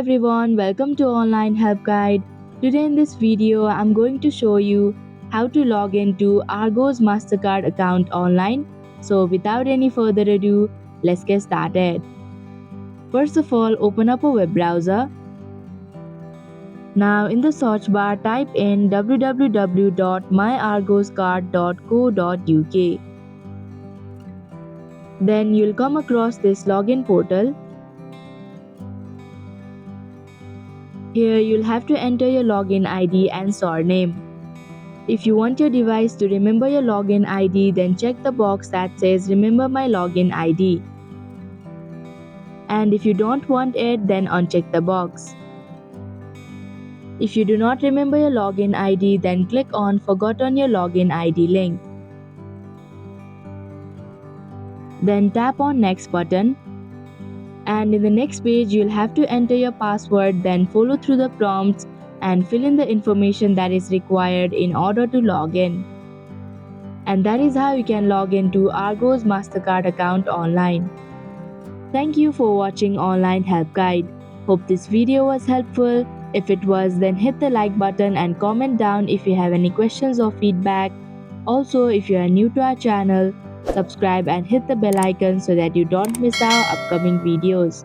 everyone, welcome to Online Help Guide. Today in this video, I'm going to show you how to log into Argos Mastercard account online. So without any further ado, let's get started. First of all, open up a web browser. Now in the search bar, type in www.myargoscard.co.uk. Then you'll come across this login portal. Here you'll have to enter your login ID and surname. If you want your device to remember your login ID, then check the box that says remember my login ID. And if you don't want it, then uncheck the box. If you do not remember your login ID, then click on forgotten your login ID link. Then tap on next button. And in the next page, you'll have to enter your password, then follow through the prompts and fill in the information that is required in order to log in. And that is how you can log into Argos Mastercard account online. Thank you for watching Online Help Guide. Hope this video was helpful. If it was, then hit the like button and comment down if you have any questions or feedback. Also, if you are new to our channel, subscribe and hit the bell icon so that you don't miss our upcoming videos.